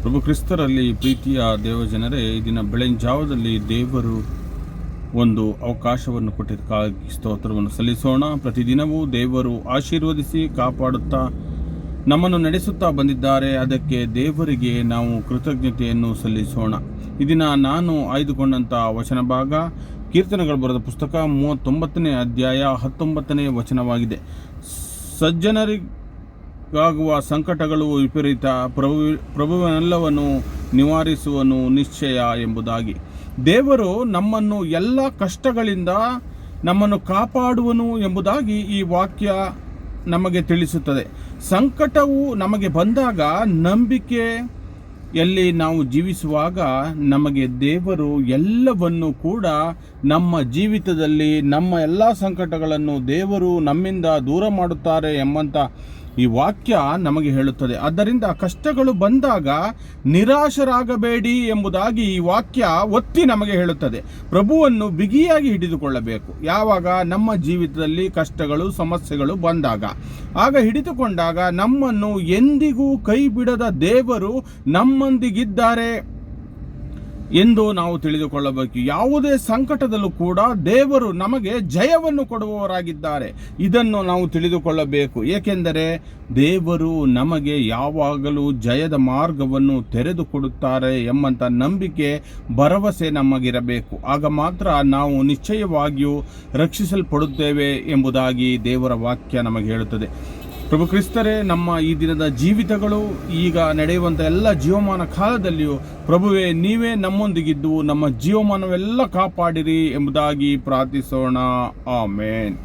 ಪ್ರಭು ಕ್ರಿಸ್ತರಲ್ಲಿ ಪ್ರೀತಿಯ ದೇವಜನರೇ, ಈ ದಿನ ಬೆಳಗಿನ ಜಾವದಲ್ಲಿ ದೇವರು ಒಂದು ಅವಕಾಶವನ್ನು ಕೊಟ್ಟಿದ್ದಕ್ಕಾಗಿ ಸ್ತೋತ್ರವನ್ನು ಸಲ್ಲಿಸೋಣ. ಪ್ರತಿದಿನವೂ ದೇವರು ಆಶೀರ್ವದಿಸಿ ಕಾಪಾಡುತ್ತಾ ನಮ್ಮನ್ನು ನಡೆಸುತ್ತಾ ಬಂದಿದ್ದಾರೆ. ಅದಕ್ಕೆ ದೇವರಿಗೆ ನಾವು ಕೃತಜ್ಞತೆಯನ್ನು ಸಲ್ಲಿಸೋಣ. ಈ ದಿನ ನಾನು ಆಯ್ದುಕೊಂಡಂಥ ವಚನ ಭಾಗ ಕೀರ್ತನೆಗಳು ಬರೆದ ಪುಸ್ತಕ 39ನೇ ಅಧ್ಯಾಯ 19ನೇ ವಚನವಾಗಿದೆ. ಸಜ್ಜನರಿಗಾಗುವ ಸಂಕಟಗಳು ವಿಪರೀತ, ಪ್ರಭುವನೆಲ್ಲವನ್ನು ನಿವಾರಿಸುವನು ನಿಶ್ಚಯ ಎಂಬುದಾಗಿ. ದೇವರು ನಮ್ಮನ್ನು ಎಲ್ಲ ಕಷ್ಟಗಳಿಂದ ನಮ್ಮನ್ನು ಕಾಪಾಡುವನು ಎಂಬುದಾಗಿ ಈ ವಾಕ್ಯ ನಮಗೆ ತಿಳಿಸುತ್ತದೆ. ಸಂಕಟವು ನಮಗೆ ಬಂದಾಗ, ನಂಬಿಕೆಯಲ್ಲಿ ನಾವು ಜೀವಿಸುವಾಗ ನಮಗೆ ದೇವರು ಎಲ್ಲವನ್ನು ಕೂಡ ನಮ್ಮ ಜೀವಿತದಲ್ಲಿ ನಮ್ಮ ಎಲ್ಲ ಸಂಕಟಗಳನ್ನು ದೇವರು ನಮ್ಮಿಂದ ದೂರ ಮಾಡುತ್ತಾರೆ ಎಂಬಂಥ ಈ ವಾಕ್ಯ ನಮಗೆ ಹೇಳುತ್ತದೆ. ಆದ್ದರಿಂದ ಕಷ್ಟಗಳು ಬಂದಾಗ ನಿರಾಶರಾಗಬೇಡಿ ಎಂಬುದಾಗಿ ಈ ವಾಕ್ಯ ಒತ್ತಿ ನಮಗೆ ಹೇಳುತ್ತದೆ. ಪ್ರಭುವನ್ನು ಬಿಗಿಯಾಗಿ ಹಿಡಿದುಕೊಳ್ಳಬೇಕು. ಯಾವಾಗ ನಮ್ಮ ಜೀವಿತದಲ್ಲಿ ಕಷ್ಟಗಳು ಸಮಸ್ಯೆಗಳು ಬಂದಾಗ, ಆಗ ಹಿಡಿದುಕೊಂಡಾಗ ನಮ್ಮನ್ನು ಎಂದಿಗೂ ಕೈ ಬಿಡದ ದೇವರು ನಮ್ಮೊಂದಿಗಿದ್ದಾರೆ ಎಂದು ನಾವು ತಿಳಿದುಕೊಳ್ಳಬೇಕು. ಯಾವುದೇ ಸಂಕಟದಲ್ಲೂ ಕೂಡ ದೇವರು ನಮಗೆ ಜಯವನ್ನು ಕೊಡುವವರಾಗಿದ್ದಾರೆ. ಇದನ್ನು ನಾವು ತಿಳಿದುಕೊಳ್ಳಬೇಕು. ಏಕೆಂದರೆ ದೇವರು ನಮಗೆ ಯಾವಾಗಲೂ ಜಯದ ಮಾರ್ಗವನ್ನು ತೆರೆದುಕೊಡುತ್ತಾರೆ ಎಂಬಂಥ ನಂಬಿಕೆ, ಭರವಸೆ ನಮಗಿರಬೇಕು. ಆಗ ಮಾತ್ರ ನಾವು ನಿಶ್ಚಯವಾಗಿಯೂ ರಕ್ಷಿಸಲ್ಪಡುತ್ತೇವೆ ಎಂಬುದಾಗಿ ದೇವರ ವಾಕ್ಯ ನಮಗೆ ಹೇಳುತ್ತದೆ. ಪ್ರಭು ಕ್ರಿಸ್ತರೇ, ನಮ್ಮ ಈ ದಿನದ ಜೀವಿತಗಳು, ಈಗ ನಡೆಯುವಂಥ ಎಲ್ಲ ಜೀವಮಾನ ಕಾಲದಲ್ಲಿಯೂ ಪ್ರಭುವೇ ನೀವೇ ನಮ್ಮೊಂದಿಗಿದ್ದು ನಮ್ಮ ಜೀವಮಾನವೆಲ್ಲ ಕಾಪಾಡಿರಿ ಎಂಬುದಾಗಿ ಪ್ರಾರ್ಥಿಸೋಣ. ಆಮೇನ್.